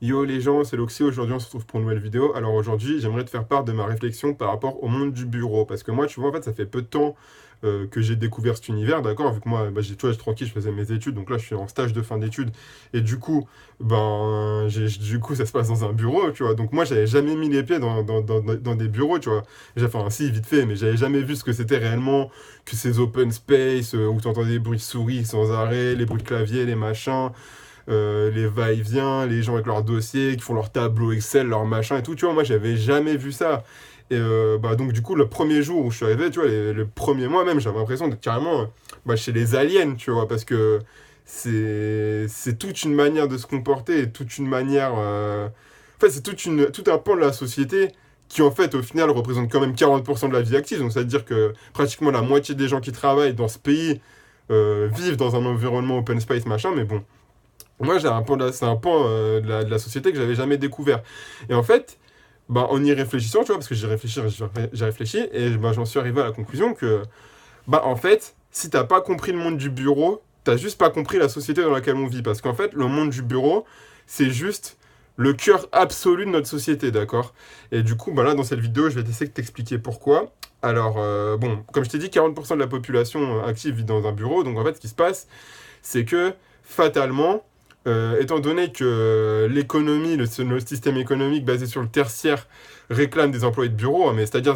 Yo les gens, c'est Loxy, aujourd'hui on se retrouve pour une nouvelle vidéo. Alors aujourd'hui j'aimerais te faire part de ma réflexion par rapport au monde du bureau. Parce que moi tu vois en fait ça fait peu de temps que j'ai découvert cet univers, d'accord. Vu que moi bah, tu vois, j'étais tranquille, je faisais mes études, donc là je suis en stage de fin d'études. Et du coup, du coup ça se passe dans un bureau, tu vois. Donc moi j'avais jamais mis les pieds dans des bureaux, tu vois. Enfin si, vite fait, mais j'avais jamais vu ce que c'était réellement, que ces open space où tu entends des bruits de souris sans arrêt, les bruits de clavier, les machins, les va-et-vient, les gens avec leurs dossiers, qui font leur tableau Excel, leur machin et tout. Tu vois, moi, j'avais jamais vu ça. Et bah, donc, du coup, le premier jour où je suis arrivé, tu vois, le premier mois même, j'avais l'impression d'être carrément bah, chez les aliens, tu vois, parce que c'est toute une manière de se comporter, et toute une manière. En fait, c'est tout un pan de la société qui, en fait, au final, représente quand même 40% de la vie active. Donc, ça veut dire que pratiquement la moitié des gens qui travaillent dans ce pays vivent dans un environnement open space, machin, mais bon. Moi, c'est un pan de la société que j'avais jamais découvert. Et en fait, bah, en y réfléchissant, tu vois, parce que j'ai réfléchi, et bah, j'en suis arrivé à la conclusion que, bah, en fait, si t'as pas compris le monde du bureau, t'as juste pas compris la société dans laquelle on vit. Parce qu'en fait, le monde du bureau, c'est juste le cœur absolu de notre société, d'accord. Et du coup, bah, là, dans cette vidéo, je vais essayer de t'expliquer pourquoi. Alors, bon, comme je t'ai dit, 40% de la population active vit dans un bureau. Donc, en fait, ce qui se passe, c'est que, fatalement, étant donné que l'économie, le système économique basé sur le tertiaire réclame des employés de bureau, hein, mais c'est-à-dire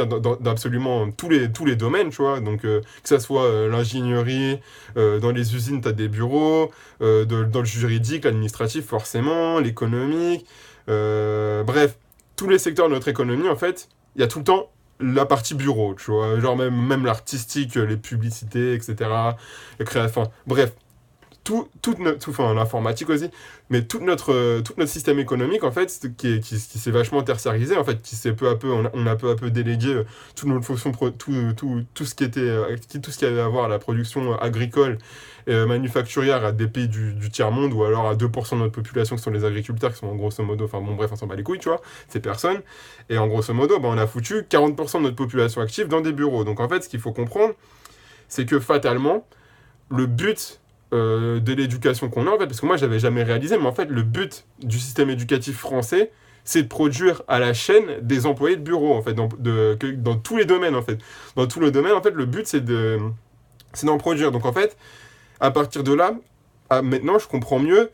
dans absolument tous les domaines, tu vois, donc que ça soit l'ingénierie, dans les usines, tu as des bureaux, dans le juridique, l'administratif, forcément, l'économique, bref, tous les secteurs de notre économie, en fait, il y a tout le temps la partie bureau, tu vois, genre même l'artistique, les publicités, etc., les créations, enfin, bref, enfin l'informatique aussi, mais tout notre système économique en fait, qui s'est vachement tertiarisé en fait, qui s'est peu à peu, on a peu à peu délégué toute notre fonction, tout ce qui était, tout ce qui avait à voir à la production agricole et manufacturière à des pays du tiers-monde ou alors à 2% de notre population qui sont les agriculteurs qui sont en grosso modo, enfin bon bref, on s'en bat les couilles, tu vois, ces personnes. Et en grosso modo, bah, on a foutu 40% de notre population active dans des bureaux. Donc en fait, ce qu'il faut comprendre, c'est que fatalement, le but de l'éducation qu'on a, en fait, parce que moi, j'avais jamais réalisé, mais en fait, le but du système éducatif français, c'est de produire à la chaîne des employés de bureau, en fait, dans tous les domaines, en fait. Dans tous les domaines, en fait, le but, c'est d'en produire. Donc, en fait, à partir de là, maintenant, je comprends mieux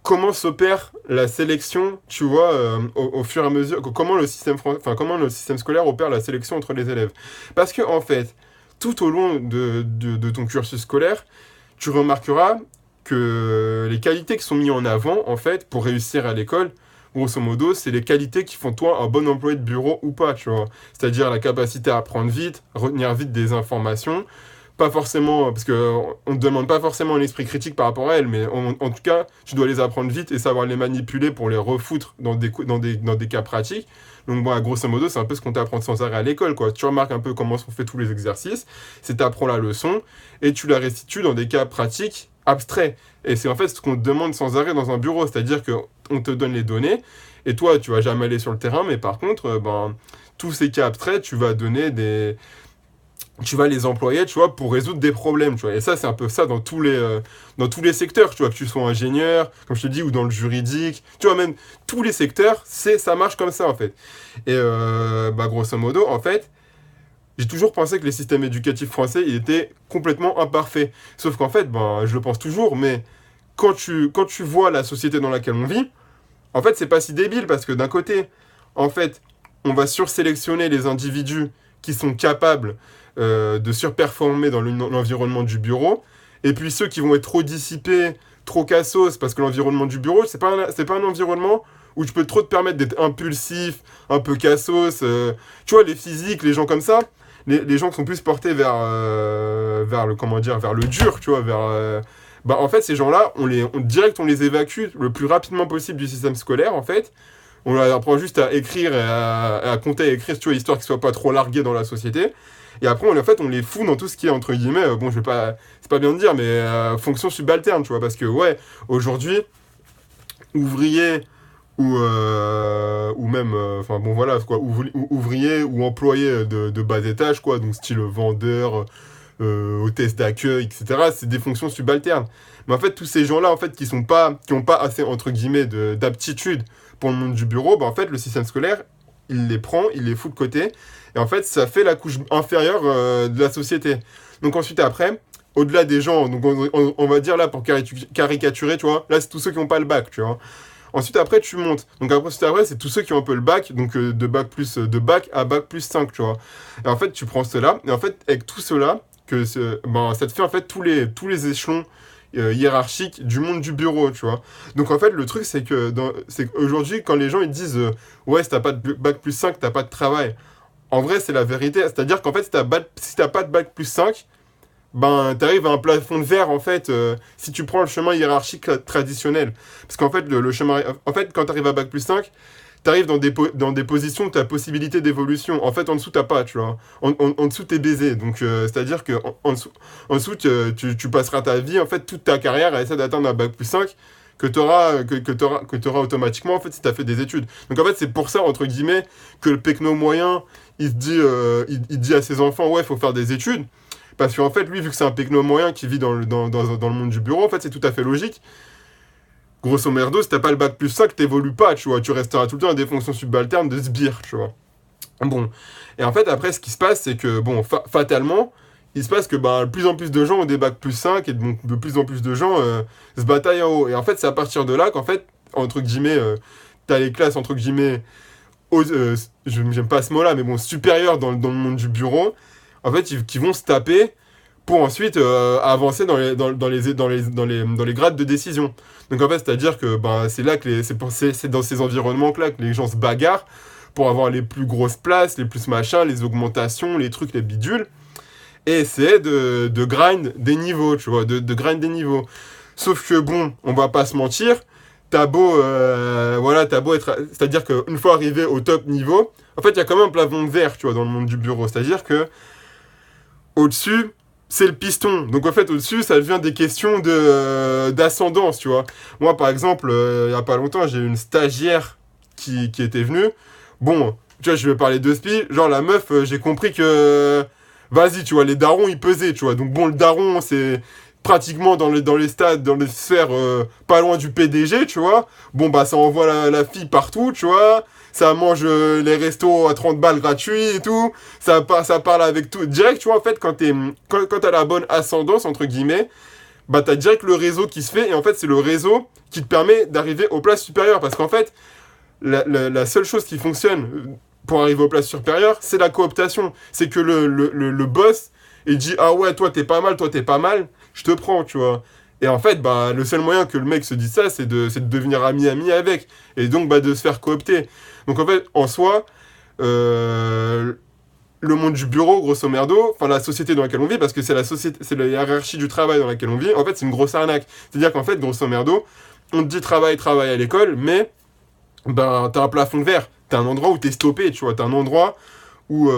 comment s'opère la sélection, tu vois, au fur et à mesure, comment le système scolaire opère la sélection entre les élèves. Parce que, en fait, tout au long de ton cursus scolaire, tu remarqueras que les qualités qui sont mises en avant, en fait, pour réussir à l'école, grosso modo, c'est les qualités qui font toi un bon employé de bureau ou pas, tu vois. C'est-à-dire la capacité à apprendre vite, retenir vite des informations, pas forcément, parce qu'on ne te demande pas forcément un esprit critique par rapport à elles, mais en tout cas, tu dois les apprendre vite et savoir les manipuler pour les refoutre dans des cas pratiques. Donc, bon, grosso modo, c'est un peu ce qu'on t'apprend sans arrêt à l'école, quoi. Tu remarques un peu comment sont faits tous les exercices, c'est t'apprends la leçon et tu la restitues dans des cas pratiques abstraits. Et c'est en fait ce qu'on te demande sans arrêt dans un bureau, c'est-à-dire qu'on te donne les données et toi, tu vas jamais aller sur le terrain, mais par contre, tous ces cas abstraits, tu vas les employer, tu vois, pour résoudre des problèmes, tu vois. Et ça, c'est un peu ça dans tous les secteurs, tu vois, que tu sois ingénieur, comme je te dis, ou dans le juridique, tu vois, même tous les secteurs, ça marche comme ça, en fait. Et grosso modo, en fait, j'ai toujours pensé que les systèmes éducatifs français, ils étaient complètement imparfaits. Sauf qu'en fait, je le pense toujours, mais quand tu vois la société dans laquelle on vit, en fait, c'est pas si débile, parce que d'un côté, en fait, on va sursélectionner les individus qui sont capables de surperformer dans l'environnement du bureau, et puis ceux qui vont être trop dissipés, trop cassos, parce que l'environnement du bureau, c'est pas un environnement où tu peux trop te permettre d'être impulsif, un peu cassos. Tu vois, les physiques, les gens comme ça, les gens qui sont plus portés vers le, comment dire, vers le dur, tu vois, en fait, ces gens-là, direct, on les évacue le plus rapidement possible du système scolaire, en fait. On leur apprend juste à écrire et à compter et à écrire, tu vois, histoire qu'ils soient pas trop largués dans la société. Et après, en fait, on les fout dans tout ce qui est, entre guillemets, bon, c'est pas bien de dire, mais fonction subalterne, tu vois, parce que, ouais, aujourd'hui, ouvrier ou même, enfin, bon, voilà, quoi, ouvrier ou employé de bas étage, quoi, donc style vendeur, aux tests d'accueil, etc. C'est des fonctions subalternes. Mais en fait, tous ces gens-là, en fait, qui ont pas assez, entre guillemets, d'aptitude pour le monde du bureau, bah, en fait, le système scolaire, il les prend, il les fout de côté, et en fait, ça fait la couche inférieure de la société. Donc ensuite, après, au-delà des gens, donc on va dire là, pour caricaturer, tu vois, là, c'est tous ceux qui n'ont pas le bac, tu vois. Ensuite, après, tu montes. Donc après, c'est tous ceux qui ont un peu le bac, donc de bac à bac plus 5, tu vois. Et en fait, tu prends cela, et en fait, avec tout cela, ben, ça te fait en fait tous les échelons hiérarchiques du monde du bureau, tu vois. Donc en fait, le truc, c'est qu'aujourd'hui, quand les gens ils disent ouais, si t'as pas de bac plus 5, t'as pas de travail. En vrai, c'est la vérité. C'est-à-dire qu'en fait, si t'as pas de bac plus 5, ben, t'arrives à un plafond de verre, en fait, si tu prends le chemin hiérarchique traditionnel. Parce qu'en fait, le chemin... En fait, quand t'arrives à bac plus 5, t'arrives dans des positions où t'as possibilité d'évolution. En fait, en dessous, t'as pas, tu vois. En dessous, t'es baisé. Donc, c'est-à-dire que en dessous tu passeras ta vie, en fait, toute ta carrière à essayer d'atteindre un bac plus 5 que t'auras automatiquement, en fait, si t'as fait des études. Donc, en fait, c'est pour ça, entre guillemets, que le pecno moyen, il se dit, il dit à ses enfants, ouais, il faut faire des études. Parce qu'en fait, lui, vu que c'est un pecno moyen qui vit dans le monde du bureau, en fait, c'est tout à fait logique. Grosso merdo, si t'as pas le bac plus 5, t'évolues pas, tu vois. Tu resteras tout le temps à des fonctions subalternes de sbire, tu vois. Bon. Et en fait, après, ce qui se passe, c'est que, bon, fatalement, il se passe que de plus en plus de gens ont des bacs plus 5 et donc de plus en plus de gens se bataillent en haut. Et en fait, c'est à partir de là qu'en fait, entre guillemets, t'as les classes, entre guillemets, j'aime pas ce mot-là, mais bon, supérieures dans le monde du bureau, en fait, qui vont se taper pour ensuite avancer dans les grades de décision. Donc en fait, c'est-à-dire que c'est là que c'est dans ces environnements-là que les gens se bagarrent pour avoir les plus grosses places, les plus machins, les augmentations, les trucs, les bidules, et essayer de grind des niveaux, tu vois, de grind des niveaux. Sauf que bon, on va pas se mentir, t'as beau être... C'est-à-dire qu'une fois arrivé au top niveau, en fait, il y a quand même un plafond de verre, tu vois, dans le monde du bureau. C'est-à-dire que au-dessus, c'est le piston. Donc en fait, au-dessus, ça devient des questions d'ascendance, tu vois. Moi, par exemple, il y a pas longtemps, j'ai eu une stagiaire qui était venue. Bon, tu vois, je vais parler de spi. Genre, la meuf, j'ai compris que... Vas-y, tu vois, les darons, ils pesaient, tu vois. Donc bon, le daron, c'est pratiquement dans les stades, dans les sphères pas loin du PDG, tu vois. Bon, ça envoie la fille partout, tu vois. Ça mange les restos à 30 balles gratuits et tout. Ça parle avec tout. Direct, tu vois, en fait, quand t'as la bonne ascendance, entre guillemets, t'as direct le réseau qui se fait. Et en fait, c'est le réseau qui te permet d'arriver aux places supérieures. Parce qu'en fait, la seule chose qui fonctionne pour arriver aux places supérieures, c'est la cooptation. C'est que le boss, il dit, ah ouais, toi t'es pas mal, je te prends, tu vois. Et en fait, le seul moyen que le mec se dise ça, c'est de devenir ami avec. Et donc, de se faire coopter. Donc en fait, en soi, le monde du bureau, grosso merdo, enfin la société dans laquelle on vit, parce que c'est la hiérarchie du travail dans laquelle on vit, en fait, c'est une grosse arnaque. C'est-à-dire qu'en fait, grosso merdo, on te dit travail à l'école, mais t'as un plafond de verre. T'as un endroit où t'es stoppé, tu vois. T'as un endroit où,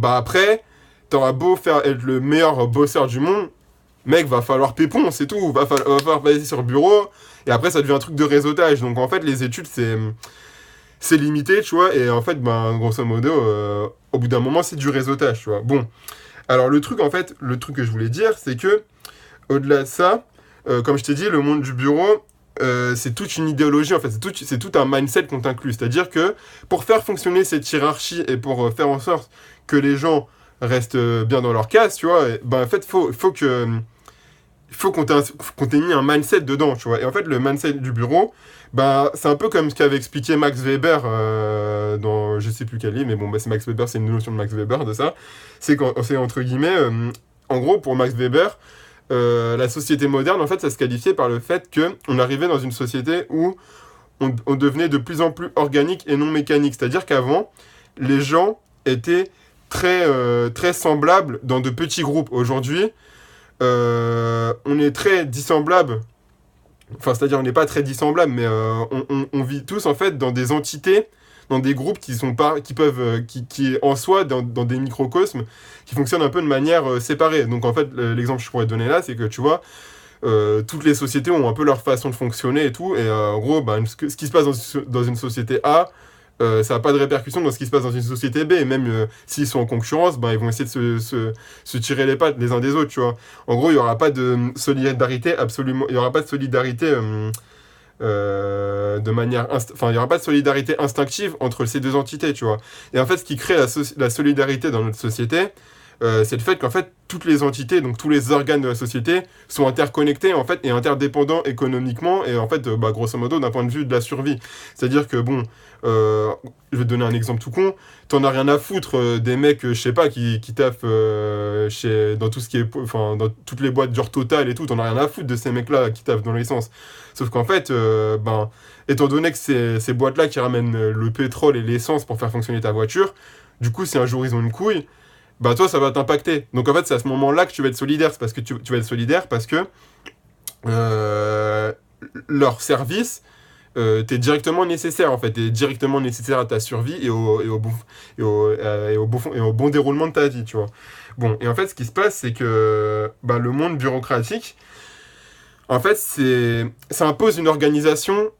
après, t'auras beau être le meilleur bosseur du monde, mec, va falloir pépon, c'est tout. Va falloir passer sur le bureau, et après, ça devient un truc de réseautage. Donc, en fait, les études, c'est limité, tu vois. Et en fait, grosso modo, au bout d'un moment, c'est du réseautage, tu vois. Bon. Alors, le truc que je voulais dire, c'est que, au-delà de ça, comme je t'ai dit, le monde du bureau, c'est toute une idéologie, en fait, c'est tout un mindset qu'on t'inclut. C'est-à-dire que pour faire fonctionner cette hiérarchie et pour faire en sorte que les gens restent bien dans leur case, tu vois, en fait, faut qu'on t'ait mis un mindset dedans, tu vois. Et en fait, le mindset du bureau, c'est un peu comme ce qu'avait expliqué Max Weber dans je sais plus quel livre, mais bon, c'est Max Weber, c'est une notion de Max Weber de ça. C'est entre guillemets, en gros, pour Max Weber, la société moderne, en fait, ça se qualifiait par le fait qu'on arrivait dans une société où on devenait de plus en plus organique et non mécanique. C'est-à-dire qu'avant, les gens étaient très semblables dans de petits groupes. Aujourd'hui, on est très dissemblables. Enfin, c'est-à-dire on n'est pas très dissemblables, mais on vit tous, en fait, dans des entités, dans des groupes qui en soi, dans des microcosmes, qui fonctionnent un peu de manière séparée. Donc en fait, l'exemple que je pourrais te donner là, c'est que tu vois, toutes les sociétés ont un peu leur façon de fonctionner et tout, et en gros, ce qui se passe dans une société A, ça n'a pas de répercussion dans ce qui se passe dans une société B. Et même s'ils sont en concurrence, ben, ils vont essayer de se tirer les pattes les uns des autres, tu vois. En gros, il n'y aura pas de solidarité absolument. Il n'y aura pas de solidarité de manière. Enfin, il n'y aura pas de solidarité instinctive entre ces deux entités, tu vois. Et en fait, ce qui crée la solidarité dans notre société, c'est le fait qu'en fait, toutes les entités, donc tous les organes de la société, sont interconnectés en fait et interdépendants économiquement et en fait, grosso modo, d'un point de vue de la survie. C'est-à-dire que bon, je vais te donner un exemple tout con, t'en as rien à foutre des mecs, je sais pas, qui taffent dans tout ce qui est, enfin, dans toutes les boîtes genre Total et tout, t'en as rien à foutre de ces mecs-là qui taffent dans l'essence. Sauf qu'en fait, étant donné que c'est ces boîtes-là qui ramènent le pétrole et l'essence pour faire fonctionner ta voiture, du coup, si un jour ils ont une couille, bah toi ça va t'impacter. Donc en fait c'est à ce moment-là que tu vas être solidaire, c'est parce que tu vas être solidaire parce que euh, leur service t'est directement nécessaire en fait, t'es directement nécessaire à ta survie et au bon déroulement de ta vie, tu vois. Bon, et en fait ce qui se passe c'est que le monde bureaucratique, en fait ça impose une organisation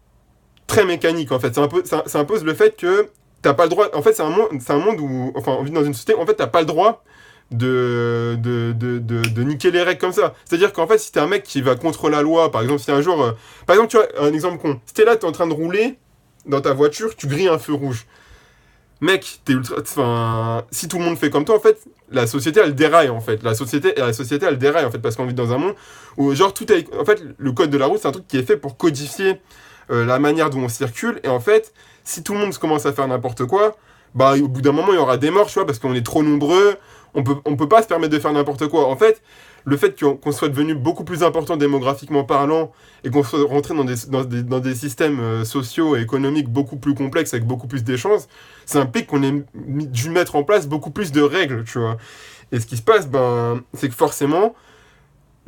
très mécanique en fait, ça impose le fait que t'as pas le droit. En fait, c'est un monde où, enfin, on vit dans une société où, en fait, t'as pas le droit de niquer les règles comme ça. C'est-à-dire qu'en fait, si t'es un mec qui va contre la loi, par exemple, si un jour. Par exemple, tu vois, un exemple con. Si t'es là, t'es en train de rouler dans ta voiture, tu grilles un feu rouge. Mec, t'es ultra. Enfin, si tout le monde fait comme toi, en fait, la société, elle déraille, en fait. La société, elle déraille, en fait, parce qu'on vit dans un monde où, genre, tout est. En fait, le code de la route, c'est un truc qui est fait pour codifier la manière dont on circule. Et en fait, si tout le monde commence à faire n'importe quoi, au bout d'un moment, il y aura des morts, tu vois, parce qu'on est trop nombreux. On peut pas se permettre de faire n'importe quoi. En fait, le fait qu'on soit devenu beaucoup plus important démographiquement parlant et qu'on soit rentré dans des systèmes sociaux et économiques beaucoup plus complexes avec beaucoup plus d'échanges, ça implique qu'on ait dû mettre en place beaucoup plus de règles, tu vois. Et ce qui se passe, c'est que forcément,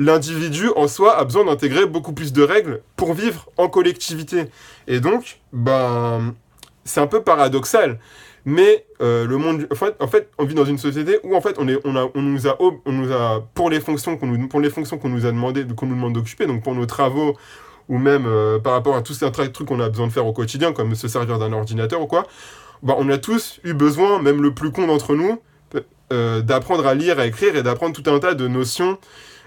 l'individu en soi a besoin d'intégrer beaucoup plus de règles pour vivre en collectivité. Et donc, c'est un peu paradoxal. Mais le monde, en fait, on vit dans une société où en fait, on nous a pour les fonctions qu'on nous a demandé, qu'on nous demande d'occuper, donc pour nos travaux ou même par rapport à tous ces trucs qu'on a besoin de faire au quotidien, comme se servir d'un ordinateur ou quoi, on a tous eu besoin, même le plus con d'entre nous, d'apprendre à lire, à écrire et d'apprendre tout un tas de notions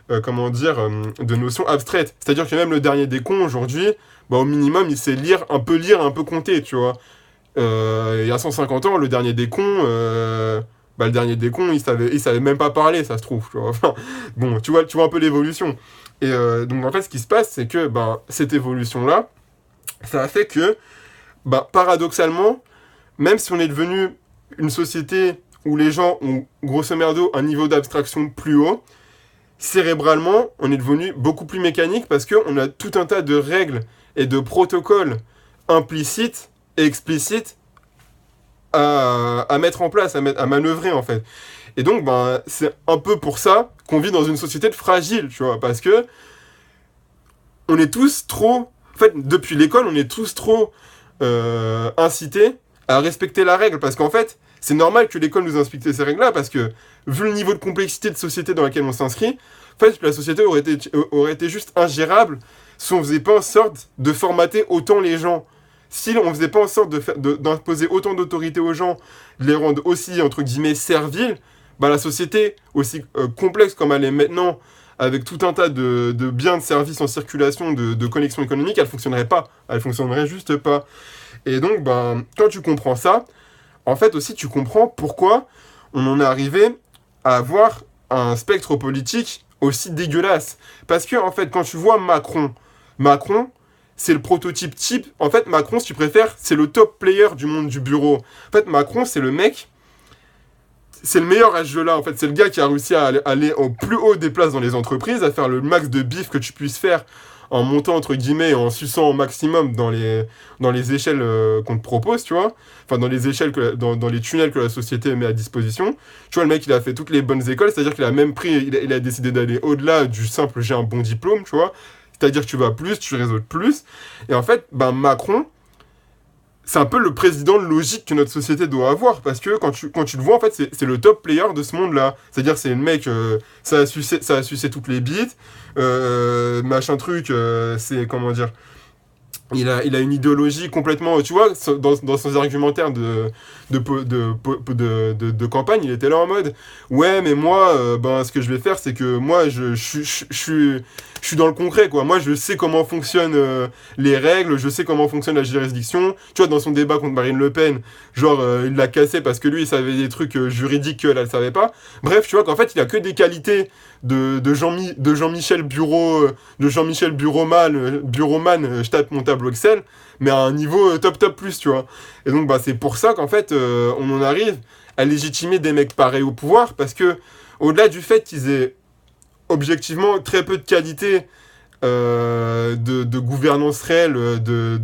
de notions abstraites. C'est-à-dire que même le dernier des cons, aujourd'hui, au minimum, il sait lire, un peu compter, tu vois. Il y a 150 ans, le dernier des cons, il savait même pas parler, ça se trouve, tu vois. Enfin, bon, tu vois un peu l'évolution. Et donc, en fait, ce qui se passe, c'est que, cette évolution-là, ça a fait que, paradoxalement, même si on est devenu une société où les gens ont, grosso merdo, un niveau d'abstraction plus haut, cérébralement, on est devenu beaucoup plus mécanique parce qu'on a tout un tas de règles et de protocoles implicites et explicites à mettre en place, à manœuvrer en fait. Et donc, c'est un peu pour ça qu'on vit dans une société fragile, tu vois, parce que on est tous trop... En fait, depuis l'école, on est tous trop incités à respecter la règle, parce qu'en fait, c'est normal que l'école nous inspecte ces règles-là, parce que, vu le niveau de complexité de société dans laquelle on s'inscrit, en fait, la société aurait été juste ingérable si on faisait pas en sorte de formater autant les gens. Si on faisait pas en sorte d'imposer autant d'autorité aux gens, de les rendre aussi, entre guillemets, serviles, la société, aussi complexe comme elle est maintenant, avec tout un tas de biens de services en circulation, de connexions économiques, elle fonctionnerait pas. Elle fonctionnerait juste pas. Et donc, quand tu comprends ça, en fait aussi, tu comprends pourquoi on en est arrivé à avoir un spectre politique aussi dégueulasse. Parce que, en fait, quand tu vois Macron, c'est le prototype type. En fait, Macron, si tu préfères, c'est le top player du monde du bureau. En fait, Macron, c'est le mec, c'est le meilleur à ce jeu-là. En fait, c'est le gars qui a réussi à aller au plus haut des places dans les entreprises, à faire le max de bif que tu puisses faire en montant, entre guillemets, en suçant au maximum dans les échelles qu'on te propose, tu vois. Enfin, dans les échelles, dans les tunnels que la société met à disposition. Tu vois, le mec, il a fait toutes les bonnes écoles, c'est-à-dire qu'il a même il a décidé d'aller au-delà du simple « j'ai un bon diplôme », tu vois. C'est-à-dire que tu vas plus, tu réseautes plus. Et en fait, Macron, c'est un peu le président logique que notre société doit avoir. Parce que quand tu le vois, en fait, c'est le top player de ce monde-là. C'est-à-dire, c'est le mec, ça a sucé toutes les bites. Machin truc, c'est, comment dire... Il a une idéologie complètement, tu vois, dans son argumentaire de campagne, il était là en mode, ouais, mais moi, ben, ce que je vais faire, c'est que moi, je suis dans le concret, quoi. Moi, je sais comment fonctionnent les règles, je sais comment fonctionne la juridiction. Tu vois, dans son débat contre Marine Le Pen, genre, il l'a cassé parce que lui, il savait des trucs juridiques qu'elle, elle savait pas. Bref, tu vois qu'en fait, il a que des qualités de Jean-Michel Bureau, de Jean-Michel Bureauman, je tape mon tableau Excel, mais à un niveau top plus, tu vois. Et donc, bah, c'est pour ça qu'en fait, on en arrive à légitimer des mecs pareils au pouvoir, parce que, au-delà du fait qu'ils aient objectivement très peu de qualité de gouvernance réelle, de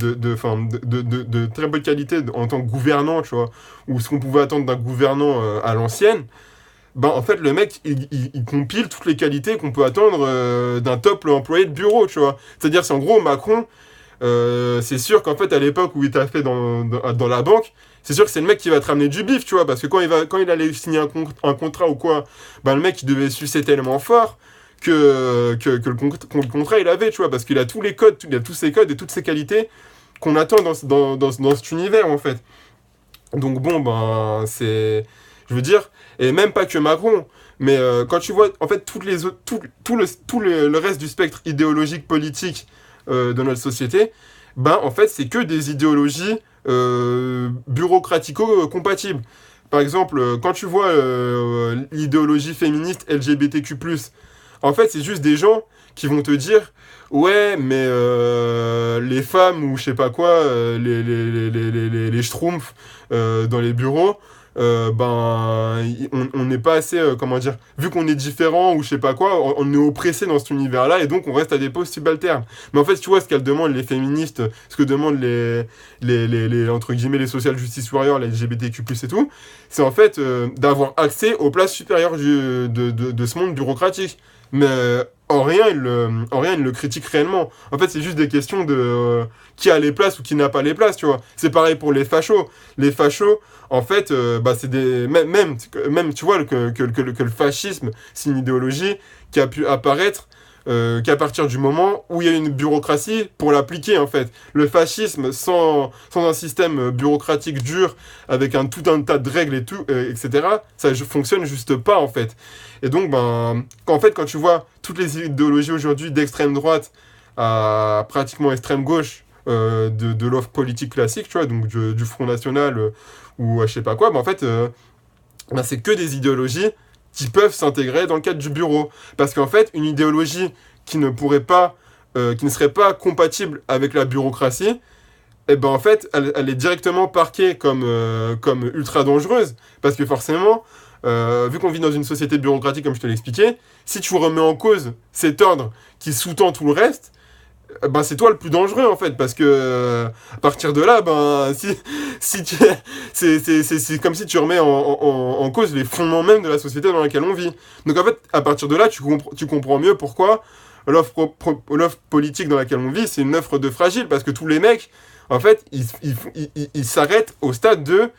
très peu de qualité en tant que gouvernant, tu vois, ou ce qu'on pouvait attendre d'un gouvernant à l'ancienne, ben, en fait, le mec, il compile toutes les qualités qu'on peut attendre d'un top employé de bureau, tu vois. C'est-à-dire, c'est en gros, Macron, c'est sûr qu'en fait, à l'époque où il t'a fait dans la banque, c'est sûr que c'est le mec qui va te ramener du bif, tu vois, parce que quand il allait signer un contrat ou quoi, ben, le mec, il devait sucer tellement fort que le contrat, il avait, tu vois, parce qu'il a tous les codes, il a tous ses codes et toutes ses qualités qu'on attend dans cet univers, en fait. Donc bon, ben, c'est... Je veux dire, et même pas que Macron, mais quand tu vois, en fait, toutes les autres, le reste du spectre idéologique politique de notre société, ben, en fait, c'est que des idéologies bureaucratico-compatibles. Par exemple, quand tu vois l'idéologie féministe LGBTQ+, en fait, c'est juste des gens qui vont te dire ouais, mais les femmes ou je sais pas quoi, les schtroumpfs dans les bureaux, ben, on n'est pas assez, comment dire, vu qu'on est différent ou je sais pas quoi, on est oppressé dans cet univers-là et donc on reste à des postes subalternes. Mais en fait, tu vois, ce qu'elles demandent les féministes, ce que demandent entre guillemets, les social justice warriors, les LGBTQ+, et tout, c'est en fait d'avoir accès aux places supérieures de ce monde bureaucratique. Mais en rien, il le critique réellement. En fait, c'est juste des questions de qui a les places ou qui n'a pas les places, tu vois. C'est pareil pour les fachos. Les fachos, en fait, bah, c'est des... Même, tu vois, que le fascisme, c'est une idéologie qui a pu apparaître qu'à partir du moment où il y a une bureaucratie pour l'appliquer, en fait. Le fascisme, sans un système bureaucratique dur, avec tout un tas de règles et tout, etc., ça ne fonctionne juste pas, en fait. Et donc, ben, quand tu vois toutes les idéologies aujourd'hui d'extrême droite à pratiquement extrême gauche de l'offre politique classique, tu vois, donc du Front National ou je sais pas quoi, ben, en fait, ben, c'est que des idéologies qui peuvent s'intégrer dans le cadre du bureau. Parce qu'en fait, une idéologie qui ne pourrait pas, qui ne serait pas compatible avec la bureaucratie, eh ben en fait, elle est directement parquée comme ultra dangereuse. Parce que forcément, vu qu'on vit dans une société bureaucratique, comme je te l'expliquais, si tu remets en cause cet ordre qui sous-tend tout le reste, ben c'est toi le plus dangereux en fait, parce que à partir de là, ben si tu, c'est comme si tu remets en cause les fondements même de la société dans laquelle on vit. Donc en fait, à partir de là, tu comprends mieux pourquoi l'offre politique dans laquelle on vit, c'est une offre de fragile, parce que tous les mecs, en fait, ils s'arrêtent au stade de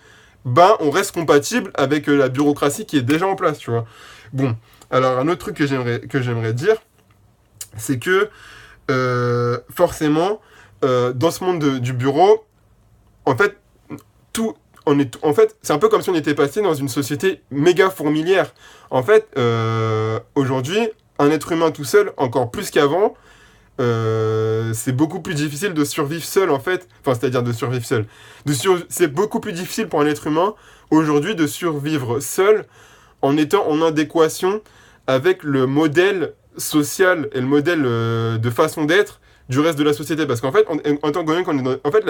ben on reste compatible avec la bureaucratie qui est déjà en place, tu vois. Bon, alors un autre truc que j'aimerais dire, c'est que forcément, dans ce monde du bureau, en fait, en fait, c'est un peu comme si on était passé dans une société méga fourmilière. En fait, aujourd'hui, un être humain tout seul, encore plus qu'avant, c'est beaucoup plus difficile de survivre seul, en fait. Enfin, c'est-à-dire de survivre seul. C'est beaucoup plus difficile pour un être humain, aujourd'hui, de survivre seul en étant en adéquation avec le modèle social et le modèle de façon d'être du reste de la société. Parce qu'en fait, en tant que en fait,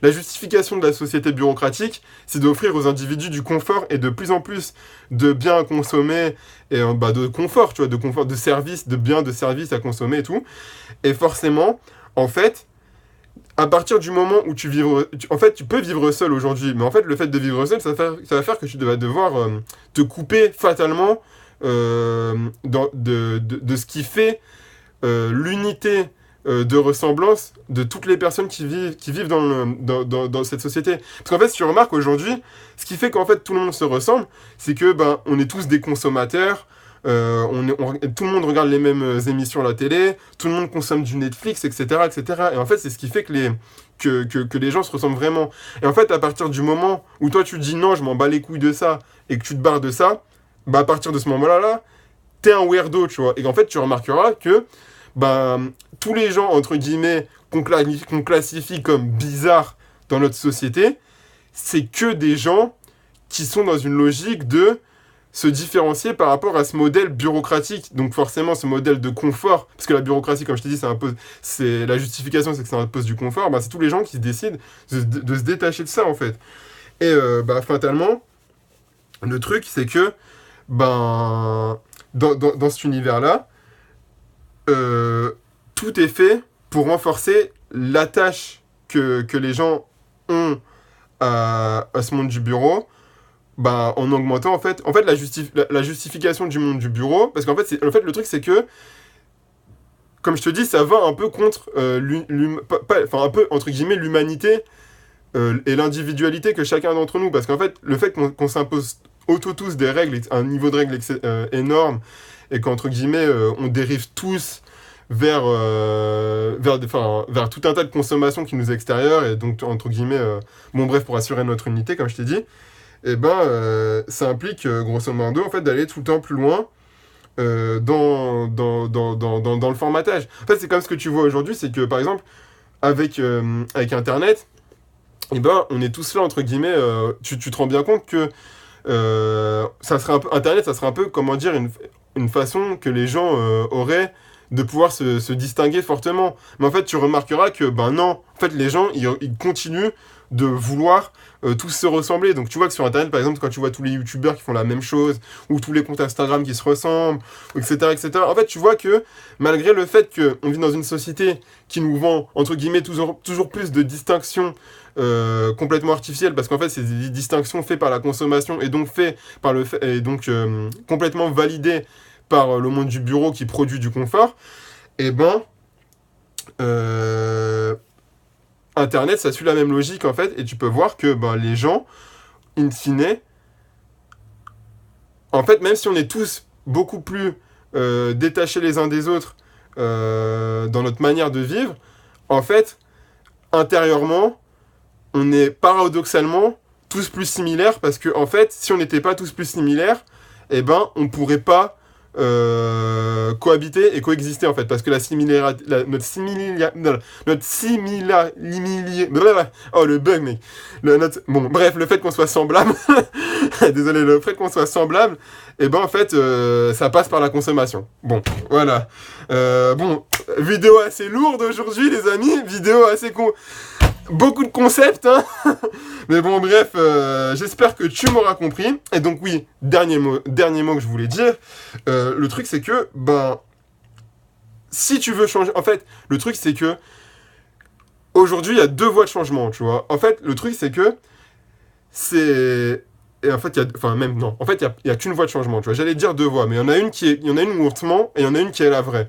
la justification de la société bureaucratique, c'est d'offrir aux individus du confort et de plus en plus de biens à consommer et bah, de confort, tu vois, de confort, de services, de biens, de services à consommer et tout. Et forcément, en fait, à partir du moment où en fait, tu peux vivre seul aujourd'hui, mais en fait, le fait de vivre seul, ça va faire que tu vas devoir te couper fatalement de ce qui fait l'unité de ressemblance de toutes les personnes qui vivent dans cette société. Parce qu'en fait, si tu remarques aujourd'hui, ce qui fait qu'en fait tout le monde se ressemble, c'est que ben, on est tous des consommateurs, tout le monde regarde les mêmes émissions à la télé, tout le monde consomme du Netflix, etc., etc. Et en fait, c'est ce qui fait que les gens se ressemblent vraiment. Et en fait, à partir du moment où toi tu dis non, je m'en bats les couilles de ça, et que tu te barres de ça, bah à partir de ce moment-là, t'es un weirdo, tu vois. Et en fait, tu remarqueras que bah, tous les gens, entre guillemets, qu'on classifie comme bizarres dans notre société, c'est que des gens qui sont dans une logique de se différencier par rapport à ce modèle bureaucratique. Donc forcément, ce modèle de confort, parce que la bureaucratie, comme je t'ai dit, c'est la justification, c'est que ça impose du confort. Bah, c'est tous les gens qui décident de se détacher de ça, en fait. Et bah, fatalement, le truc, c'est que ben, dans cet univers-là, tout est fait pour renforcer l'attache que les gens ont à ce monde du bureau, bah, en augmentant en fait la justification du monde du bureau, parce qu'en fait, le truc c'est que, comme je te dis, ça va un peu contre un peu entre guillemets l'humanité et l'individualité que chacun d'entre nous, parce qu'en fait, le fait qu'on s'impose tous des règles, un niveau de règles énorme, et qu'entre guillemets on dérive tous vers tout un tas de consommations qui nous est extérieure, et donc entre guillemets bon bref, pour assurer notre unité, comme je t'ai dit, et ben ça implique grosso modo en fait d'aller tout le temps plus loin dans le formatage. En fait, c'est comme ce que tu vois aujourd'hui, c'est que par exemple avec internet, et ben on est tous là entre guillemets, tu te rends bien compte que ça serait un peu, internet, ça serait un peu, comment dire, une façon que les gens auraient de pouvoir se distinguer fortement. Mais en fait, tu remarqueras que, ben non, en fait, les gens, ils continuent de vouloir tous se ressembler. Donc tu vois que sur Internet, par exemple, quand tu vois tous les youtubeurs qui font la même chose, ou tous les comptes Instagram qui se ressemblent, etc., etc., en fait, tu vois que malgré le fait qu'on vit dans une société qui nous vend, entre guillemets, toujours plus de distinctions complètement artificielles, parce qu'en fait, c'est des distinctions faites par la consommation, et donc et donc complètement validées par le monde du bureau qui produit du confort, et ben Internet, ça suit la même logique en fait, et tu peux voir que ben, les gens, in fine, en fait, même si on est tous beaucoup plus détachés les uns des autres dans notre manière de vivre, en fait, intérieurement, on est paradoxalement tous plus similaires, parce que en fait, si on n'était pas tous plus similaires, eh ben, on pourrait pas cohabiter et coexister en fait, parce que oh le bug mec, bon bref, le fait qu'on soit semblable, désolé, le fait qu'on soit semblable, et ben en fait ça passe par la consommation. Bon voilà, bon, vidéo assez lourde aujourd'hui les amis, vidéo assez beaucoup de concepts, hein. Mais bon, bref, j'espère que tu m'auras compris. Et donc oui, dernier mot que je voulais dire. Le truc, c'est que, ben, si tu veux changer... En fait, le truc, c'est que, aujourd'hui, il y a deux voies de changement, tu vois. En fait, le truc, c'est que, c'est... Et en fait, enfin, même, non. En fait, il y a qu'une voie de changement, tu vois. J'allais dire deux voies, mais il y en a une où on te ment, et il y en a une qui est la vraie.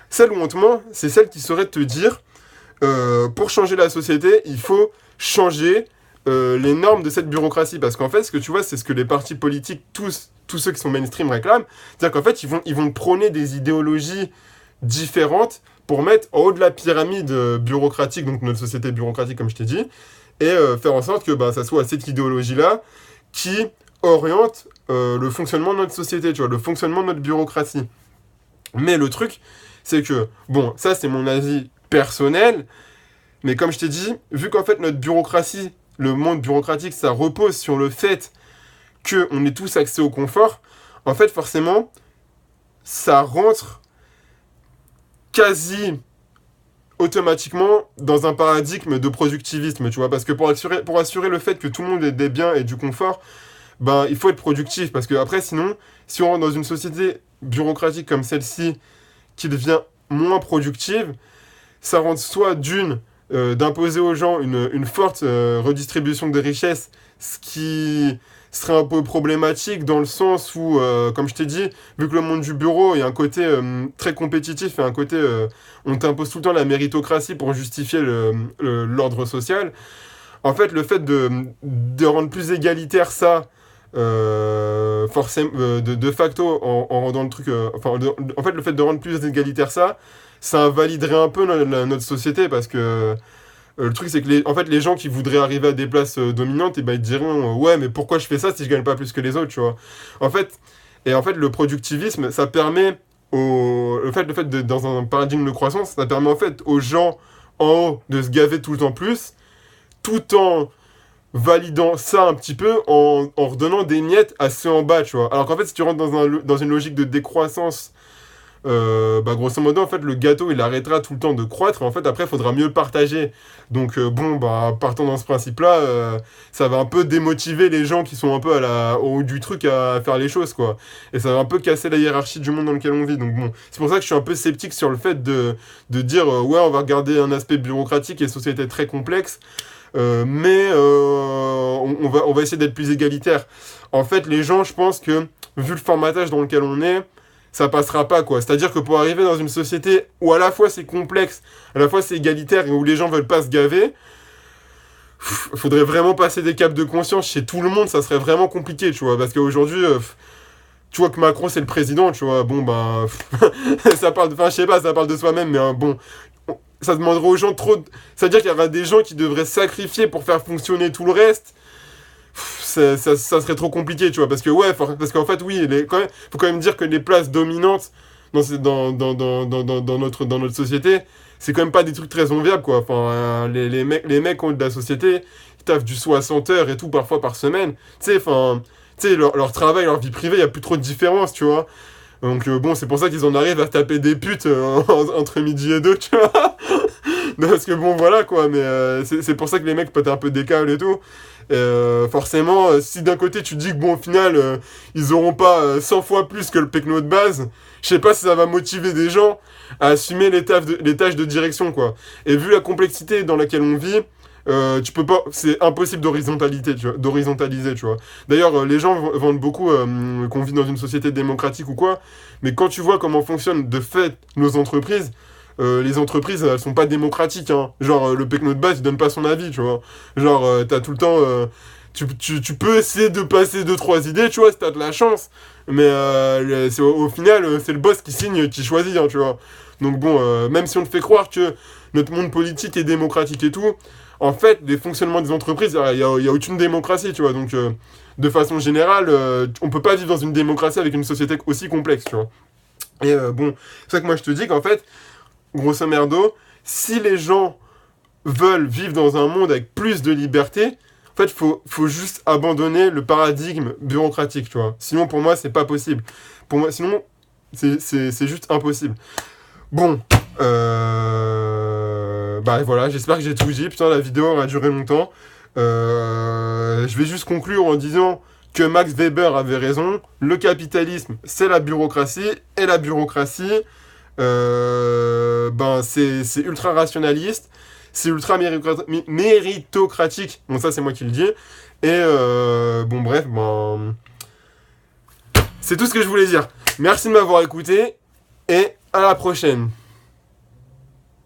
Celle où on te ment, c'est celle qui saurait te dire... pour changer la société, il faut changer les normes de cette bureaucratie. Parce qu'en fait, ce que tu vois, c'est ce que les partis politiques, tous ceux qui sont mainstream réclament. C'est-à-dire qu'en fait, ils vont prôner des idéologies différentes pour mettre en haut de la pyramide bureaucratique, donc notre société bureaucratique, comme je t'ai dit, et faire en sorte que bah, ça soit cette idéologie-là qui oriente le fonctionnement de notre société, tu vois, le fonctionnement de notre bureaucratie. Mais le truc, c'est que, bon, ça c'est mon avis personnel, mais comme je t'ai dit, vu qu'en fait notre bureaucratie, le monde bureaucratique, ça repose sur le fait qu'on est tous accès au confort, en fait forcément, ça rentre quasi automatiquement dans un paradigme de productivisme, tu vois, parce que pour assurer le fait que tout le monde ait des biens et du confort, ben, il faut être productif, parce que après, sinon, si on rentre dans une société bureaucratique comme celle-ci, qui devient moins productive, ça rentre soit d'imposer aux gens une forte redistribution des richesses, ce qui serait un peu problématique dans le sens où, comme je t'ai dit, vu que le monde du bureau est un côté très compétitif et un côté, on t'impose tout le temps la méritocratie pour justifier l'ordre social, en fait, le fait de rendre plus égalitaire ça, forcément, de facto, en rendant le truc... en fait, le fait de rendre plus égalitaire ça invaliderait un peu notre société, parce que le truc, c'est que en fait, les gens qui voudraient arriver à des places dominantes, et ben, ils diront ouais, mais pourquoi je fais ça si je gagne pas plus que les autres, tu vois. En fait, en fait, le productivisme, ça permet dans un paradigme de croissance, ça permet en fait aux gens en haut de se gaver tout le temps plus, tout en validant ça un petit peu, en redonnant des miettes à ceux en bas, tu vois. Alors qu'en fait, si tu rentres dans une logique de décroissance, grosso modo, en fait, le gâteau, il arrêtera tout le temps de croître, et en fait, après, il faudra mieux le partager. Donc, partant dans ce principe-là, ça va un peu démotiver les gens qui sont un peu au haut du truc à faire les choses, quoi. Et ça va un peu casser la hiérarchie du monde dans lequel on vit. Donc, bon, c'est pour ça que je suis un peu sceptique sur le fait de dire, ouais, on va regarder un aspect bureaucratique et société très complexe, mais on va essayer d'être plus égalitaire. En fait, les gens, je pense que, vu le formatage dans lequel on est, ça passera pas, quoi. C'est-à-dire que pour arriver dans une société où à la fois c'est complexe, à la fois c'est égalitaire et où les gens veulent pas se gaver, faudrait vraiment passer des caps de conscience chez tout le monde, ça serait vraiment compliqué, tu vois. Parce qu'aujourd'hui, tu vois que Macron c'est le président, tu vois. Bon, ça parle, enfin, je sais pas, ça parle de soi-même, mais bon, ça demanderait aux gens trop. C'est-à-dire qu'il y aura des gens qui devraient sacrifier pour faire fonctionner tout le reste. Ça serait trop compliqué, tu vois, parce que ouais, parce qu'en fait, oui, faut quand même dire que les places dominantes dans notre société, c'est quand même pas des trucs très enviables, quoi. Enfin, les mecs de la société, ils taffent du 60 heures et tout, parfois par semaine. Tu sais, leur travail, leur vie privée, il y a plus trop de différence, tu vois. Donc c'est pour ça qu'ils en arrivent à taper des putes entre midi et deux, tu vois. Parce que bon, voilà, quoi, mais c'est pour ça que les mecs pètent un peu des câbles et tout. Forcément, si d'un côté tu te dis que bon, au final, ils auront pas 100 fois plus que le pecno de base, je sais pas si ça va motiver des gens à assumer les tâches de direction, quoi. Et vu la complexité dans laquelle on vit, tu peux pas, c'est impossible d'horizontaliser, tu vois. D'ailleurs, les gens vendent beaucoup qu'on vit dans une société démocratique ou quoi, mais quand tu vois comment fonctionnent de fait nos entreprises, les entreprises, elles sont pas démocratiques, hein. Genre, le pecno de base, il donne pas son avis, tu vois. Genre, t'as tout le temps... tu peux essayer de passer 2-3 idées, tu vois, si t'as de la chance. Mais au final, c'est le boss qui signe, qui choisit, hein, tu vois. Donc bon, même si on te fait croire que notre monde politique est démocratique et tout, en fait, les fonctionnements des entreprises, il y a aucune démocratie, tu vois. Donc, de façon générale, on peut pas vivre dans une démocratie avec une société aussi complexe, tu vois. Et c'est ça que moi je te dis qu'en fait, grosso merdo, si les gens veulent vivre dans un monde avec plus de liberté, en fait, faut juste abandonner le paradigme bureaucratique, tu vois. Sinon, pour moi, c'est pas possible. Pour moi, sinon, c'est juste impossible. Bon, voilà, j'espère que j'ai tout dit. Putain, la vidéo aura duré longtemps. Je vais juste conclure en disant que Max Weber avait raison. Le capitalisme, c'est la bureaucratie. Et la bureaucratie, c'est ultra rationaliste. C'est ultra méritocratique. Bon, ça, c'est moi qui le dis. Et c'est tout ce que je voulais dire. Merci de m'avoir écouté. Et à la prochaine.